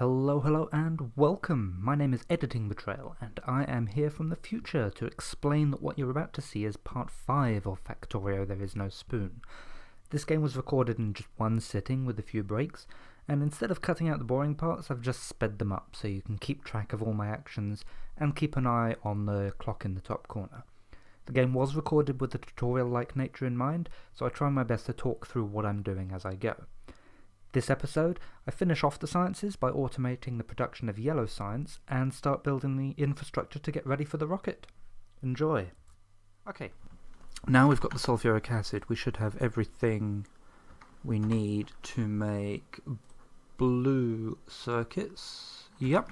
Hello and welcome. My name is Editing Betrayal and I am here from the future to explain that what you're about to see is part 5 of Factorio There Is No Spoon. This game was recorded in just one sitting with a few breaks, and instead of cutting out the boring parts I've just sped them up so you can keep track of all my actions and keep an eye on the clock in the top corner. The game was recorded with the tutorial-like nature in mind, so I try my best to talk through what I'm doing as I go. This episode, I finish off the sciences by automating the production of yellow science and start building the infrastructure to get ready for the rocket. Enjoy! Okay, now we've got the sulfuric acid, we should have everything we need to make blue circuits. Yep.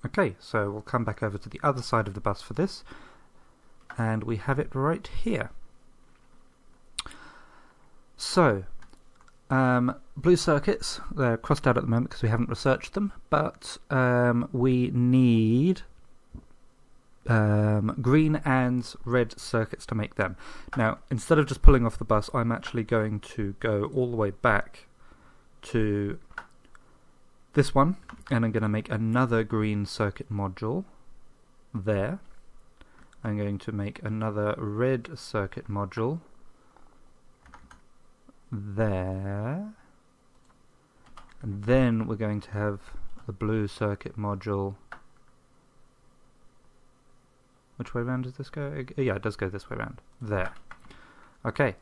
Okay, so we'll come back over to the other side of the bus for this, and we have it right here. So, blue circuits, they're crossed out at the moment because we haven't researched them, but we need green and red circuits to make them. Now, instead of just pulling off the bus, I'm actually going to go all the way back to this one, and I'm going to make another green circuit module there. I'm going to make another red circuit module there, and then we're going to have the blue circuit module. Which way round does this go? Yeah, it does go this way round. There. Okay,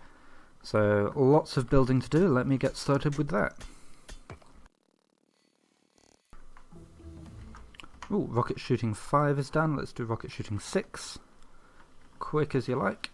so lots of building to do. Let me get started with that. Ooh, rocket shooting 5 is done. Let's do rocket shooting 6. Quick as you like.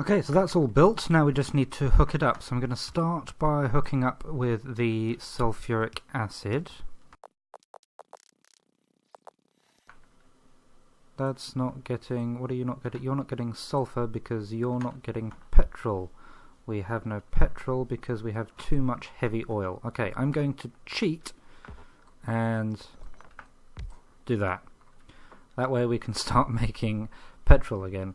Okay, so that's all built. Now we just need to hook it up. So I'm going to start by hooking up with the sulfuric acid. That's not getting... What are you not getting? You're not getting sulfur because you're not getting petrol. We have no petrol because we have too much heavy oil. Okay, I'm going to cheat and do that. That way we can start making petrol again.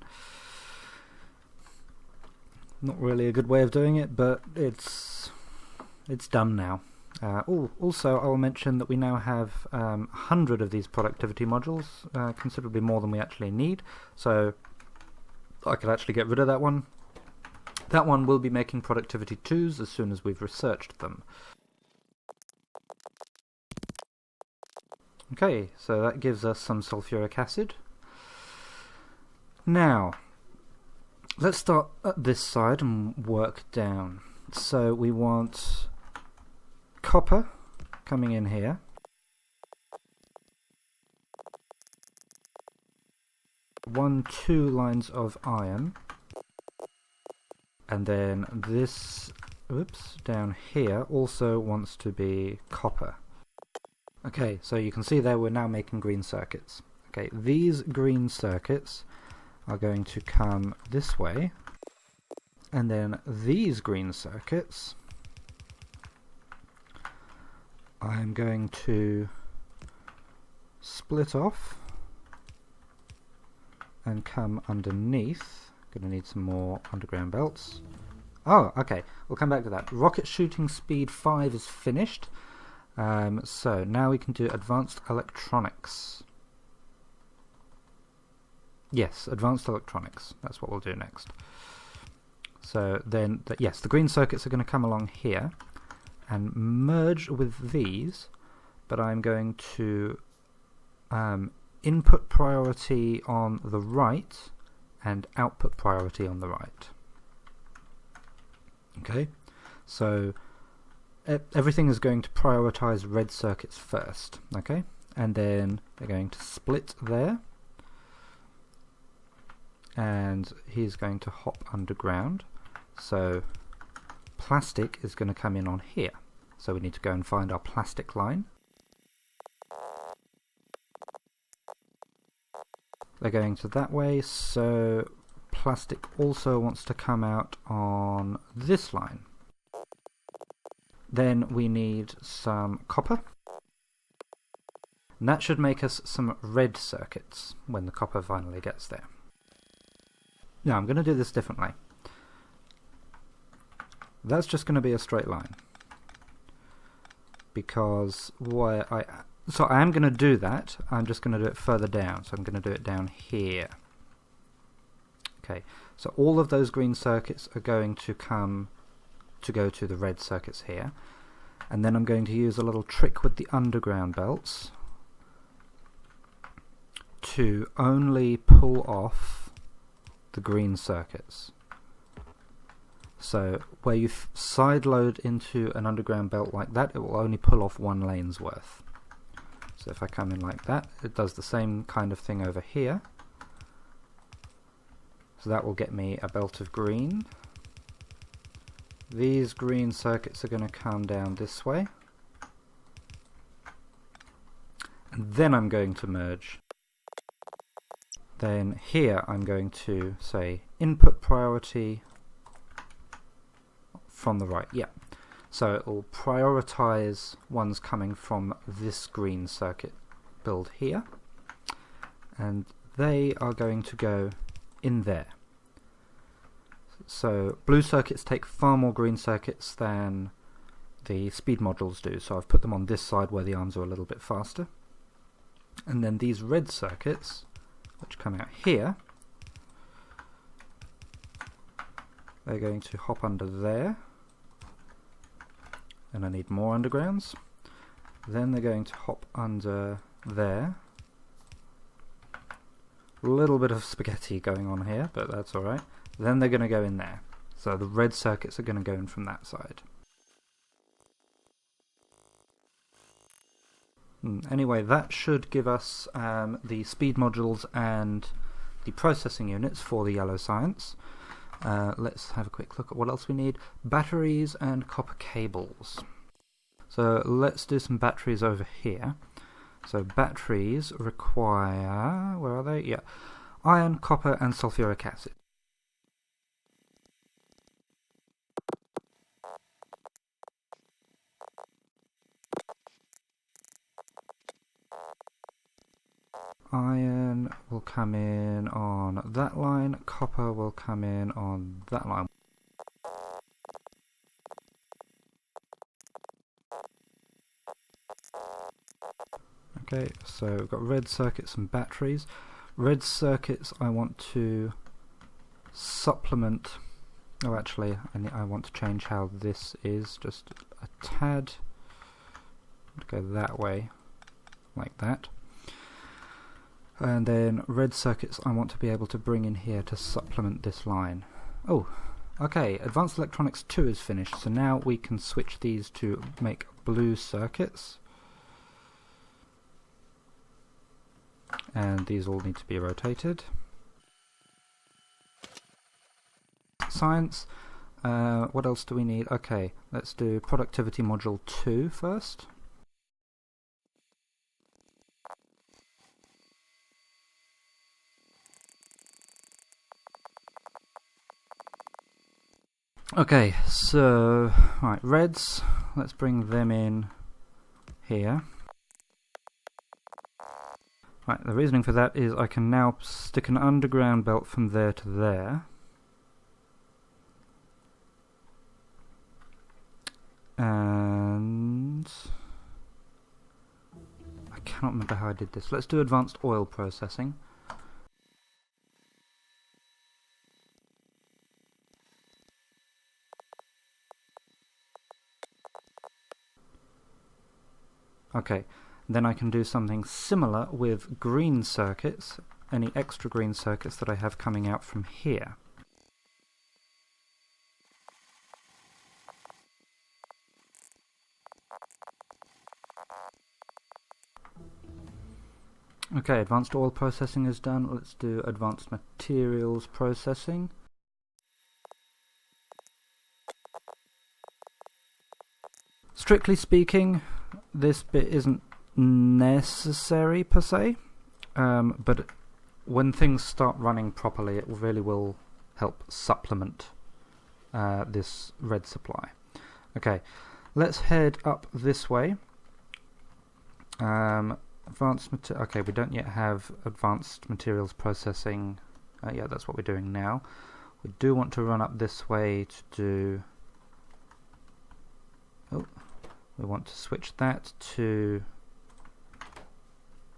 Not really a good way of doing it, but it's done now. Also, I'll mention that we now have 100 of these productivity modules, considerably more than we actually need, so I could actually get rid of that one. That one will be making productivity 2s as soon as we've researched them. Okay, so that gives us some sulfuric acid. Now, let's start at this side and work down. So we want copper coming in here. Two lines of iron. And then this, down here also wants to be copper. Okay, so you can see there we're now making green circuits. Okay, these green circuits are going to come this way, and then these green circuits I'm going to split off and come underneath. Gonna need some more underground belts. Oh, okay, we'll come back to that. Rocket shooting speed 5 is finished, so now we can do advanced electronics. Yes, advanced electronics. That's what we'll do next. So then, yes, the green circuits are going to come along here and merge with these, but I'm going to input priority on the right and output priority on the right. Okay, so everything is going to prioritize red circuits first, okay? And then they're going to split there, and he's going to hop underground. So plastic is going to come in on here. So we need to go and find our plastic line. They're going to that way, so plastic also wants to come out on this line. Then we need some copper. And that should make us some red circuits when the copper finally gets there. Now I'm going to do this differently. That's just going to be a straight line. Because so I am going to do that, I'm just going to do it further down. So I'm going to do it down here. Okay, so all of those green circuits are going to go to the red circuits here. And then I'm going to use a little trick with the underground belts to only pull off the green circuits. So where you sideload into an underground belt like that, it will only pull off one lane's worth. So if I come in like that, it does the same kind of thing over here. So that will get me a belt of green. These green circuits are going to come down this way. And then I'm going to merge. Then here I'm going to say input priority from the right. Yeah. So it will prioritize ones coming from this green circuit build here. And they are going to go in there. So blue circuits take far more green circuits than the speed modules do, so I've put them on this side where the arms are a little bit faster. And then these red circuits, which come out here, they're going to hop under there, and I need more undergrounds. Then they're going to hop under there. A little bit of spaghetti going on here, but that's alright. Then they're going to go in there. So the red circuits are going to go in from that side. Anyway, that should give us the speed modules and the processing units for the yellow science. Let's have a quick look at what else we need. Batteries and copper cables. So let's do some batteries over here. So batteries require, where are they? Yeah, iron, copper and sulfuric acid. Iron will come in on that line, copper will come in on that line. Okay, so we've got red circuits and batteries. Red circuits I want to supplement. Oh, actually, I want to change how this is just a tad. Go that way, like that. And then red circuits I want to be able to bring in here to supplement this line. Oh, okay, Advanced Electronics 2 is finished, so now we can switch these to make blue circuits. And these all need to be rotated. Science, what else do we need? Okay, let's do Productivity Module 2 first. Okay, so, right, reds, let's bring them in here. Right, the reasoning for that is I can now stick an underground belt from there to there. And I cannot remember how I did this. Let's do advanced oil processing. Okay, then I can do something similar with green circuits, any extra green circuits that I have coming out from here. Okay, advanced oil processing is done. Let's do advanced materials processing. Strictly speaking, this bit isn't necessary per se, but when things start running properly, it really will help supplement this red supply. Okay, let's head up this way. Okay, we don't yet have advanced materials processing. Yeah, that's what we're doing now. We do want to run up this way to do... Oh, we want to switch that to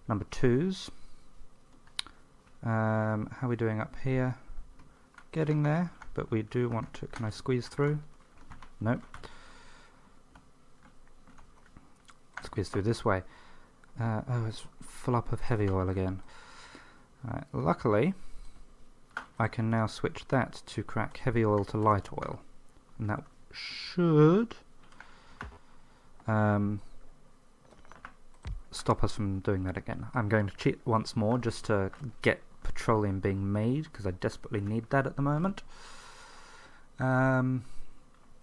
number 2s. How are we doing up here? Getting there, but we do want to... Can I squeeze through? Nope. Squeeze through this way. Oh, it's full up of heavy oil again. Luckily, I can now switch that to crack heavy oil to light oil, and that should stop us from doing that again. I'm going to cheat once more just to get petroleum being made, because I desperately need that at the moment. But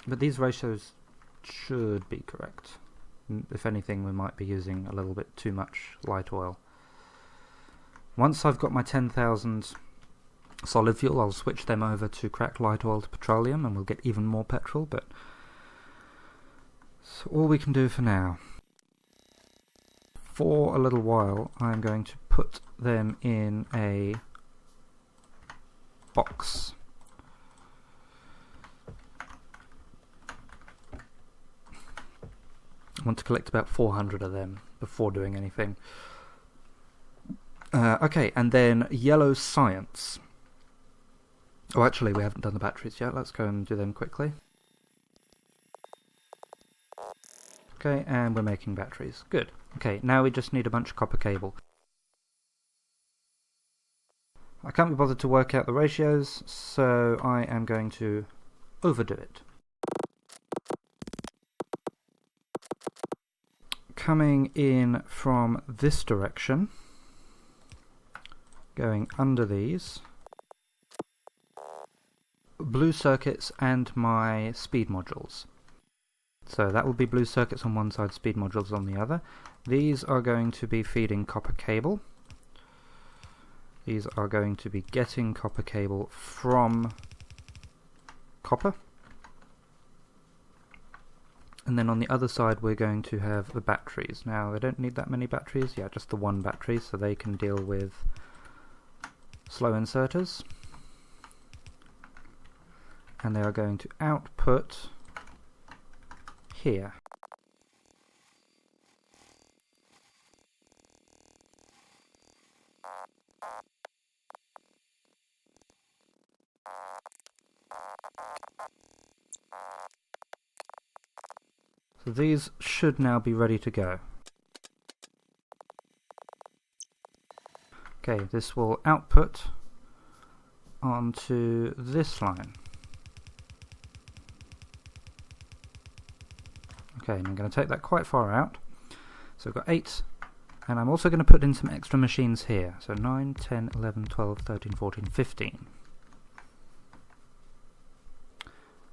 these ratios should be correct. If anything, we might be using a little bit too much light oil. Once I've got my 10,000 solid fuel, I'll switch them over to crack light oil to petroleum, and we'll get even more petrol, but it's all we can do for now. For a little while, I'm going to put them in a box. I want to collect about 400 of them before doing anything. Okay, and then yellow science. Oh, actually, we haven't done the batteries yet. Let's go and do them quickly. Okay, and we're making batteries. Good. Okay, now we just need a bunch of copper cable. I can't be bothered to work out the ratios, so I am going to overdo it. Coming in from this direction, going under these, blue circuits and my speed modules. So that will be blue circuits on one side, speed modules on the other. These are going to be feeding copper cable. These are going to be getting copper cable from copper. And then on the other side we're going to have the batteries. Now they don't need that many batteries, yeah, just the one battery, so they can deal with slow inserters. And they are going to output here. So these should now be ready to go. Okay, this will output onto this line. Okay, and I'm going to take that quite far out. So I've got 8, and I'm also going to put in some extra machines here. So 9, 10, 11, 12, 13, 14, 15.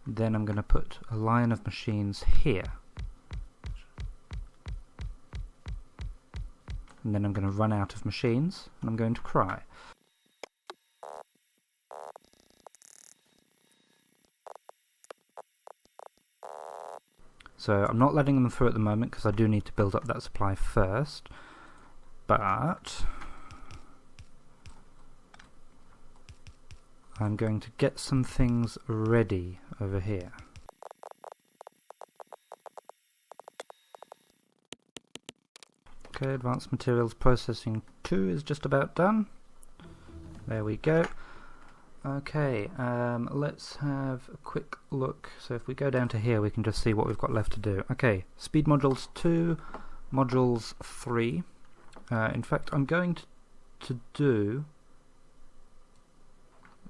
Then I'm going to put a line of machines here. And then I'm going to run out of machines, and I'm going to cry. So I'm not letting them through at the moment because I do need to build up that supply first, but I'm going to get some things ready over here. Okay, advanced materials processing 2 is just about done. There we go. Okay, let's have a quick look. So if we go down to here, we can just see what we've got left to do. Okay, speed modules 2, modules 3. In fact, I'm going to do...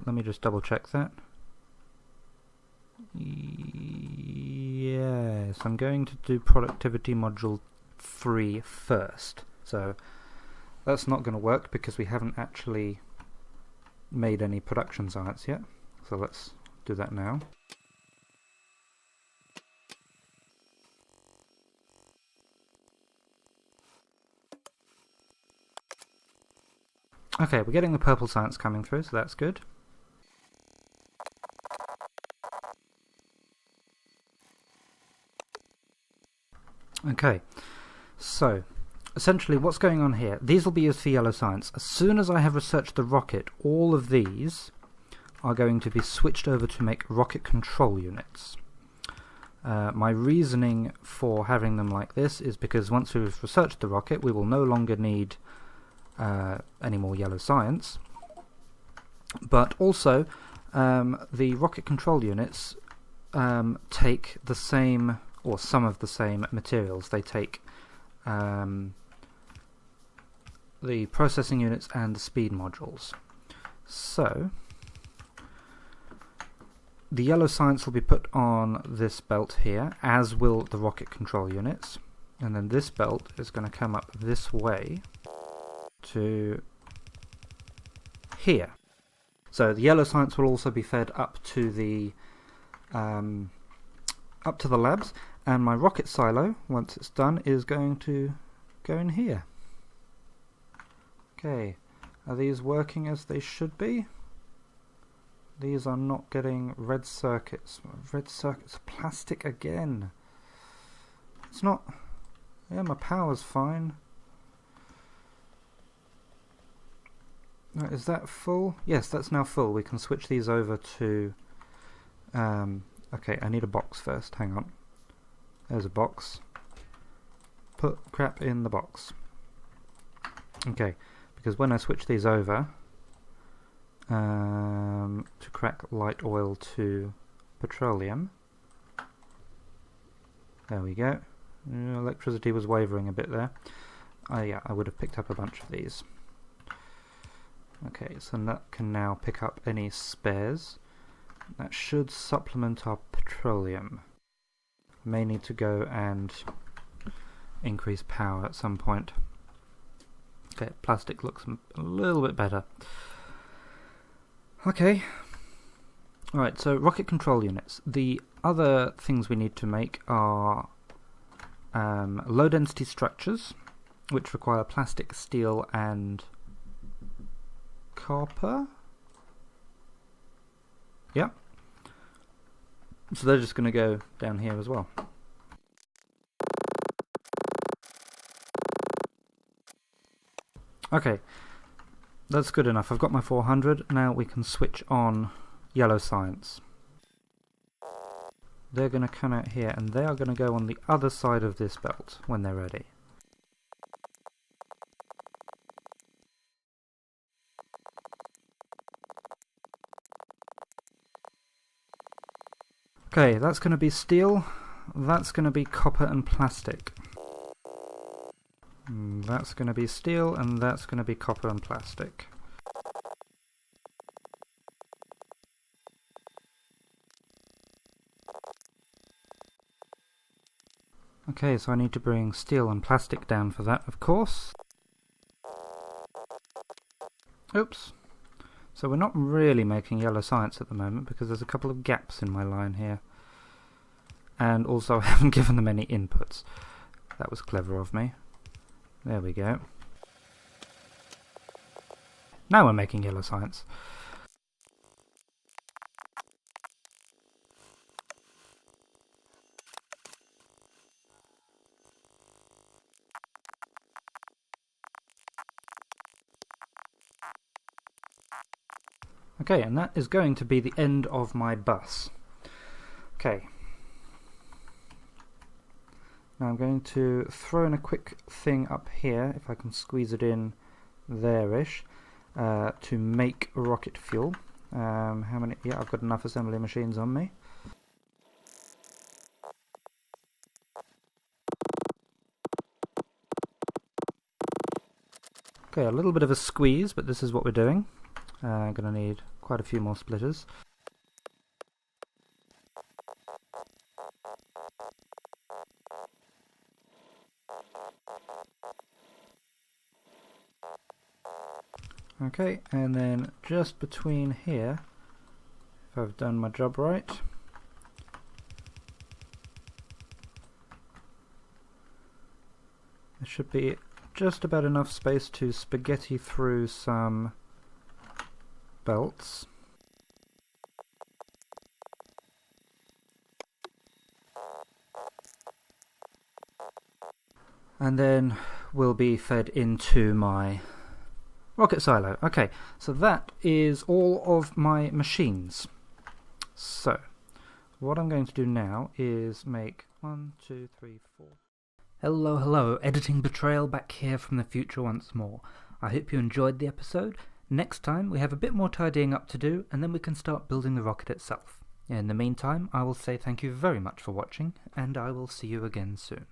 Let me just double check that. Yes, I'm going to do productivity module 3 first. So That's not going to work because we haven't actually made any production science yet. So let's do that now. Okay, we're getting the purple science coming through, so that's good. Okay, so essentially what's going on here, these will be used for yellow science. As soon as I have researched the rocket, all of these are going to be switched over to make rocket control units. My reasoning for having them like this is because once we've researched the rocket, we will no longer need any more yellow science, but also the rocket control units take the same, or some of the same materials. They take the processing units and the speed modules. So the yellow science will be put on this belt here, as will the rocket control units, and then this belt is going to come up this way to here. So the yellow science will also be fed up to the labs, and my rocket silo, once it's done, is going to go in here. Okay, are these working as they should be? These are not getting red circuits. Red circuits, plastic again. It's not. Yeah, my power's fine. Is that full? Yes, that's now full. We can switch these over to... okay, I need a box first. Hang on. There's a box. Put crap in the box. Okay, because when I switch these over to crack light oil to petroleum, there we go. Electricity was wavering a bit there. Yeah, I would have picked up a bunch of these. Okay, so that can now pick up any spares. That should supplement our petroleum. May need to go and increase power at some point. Okay, plastic looks a little bit better. Okay. Alright, so rocket control units. The other things we need to make are low density structures, which require plastic, steel and copper. Yep. So they're just going to go down here as well. Okay, that's good enough. I've got my 400. Now we can switch on yellow science. They're going to come out here, and they are going to go on the other side of this belt when they're ready. Okay, that's going to be steel, that's going to be copper and plastic. That's going to be steel, and that's going to be copper and plastic. Okay, so I need to bring steel and plastic down for that, of course. Oops. So we're not really making yellow science at the moment because there's a couple of gaps in my line here. And also I haven't given them any inputs. That was clever of me. There we go. Now we're making yellow science. Okay, and that is going to be the end of my bus. Okay. Now I'm going to throw in a quick thing up here, if I can squeeze it in there-ish, to make rocket fuel. How many? Yeah, I've got enough assembly machines on me. Okay, a little bit of a squeeze, but this is what we're doing. I'm going to need quite a few more splitters. Okay, and then just between here, if I've done my job right, there should be just about enough space to spaghetti through some belts. And then will be fed into my rocket silo. Okay, so that is all of my machines. So, what I'm going to do now is make 1, 2, 3, 4. Hello, Editing Betrayal back here from the future once more. I hope you enjoyed the episode. Next time we have a bit more tidying up to do, and then we can start building the rocket itself. In the meantime, I will say thank you very much for watching, and I will see you again soon.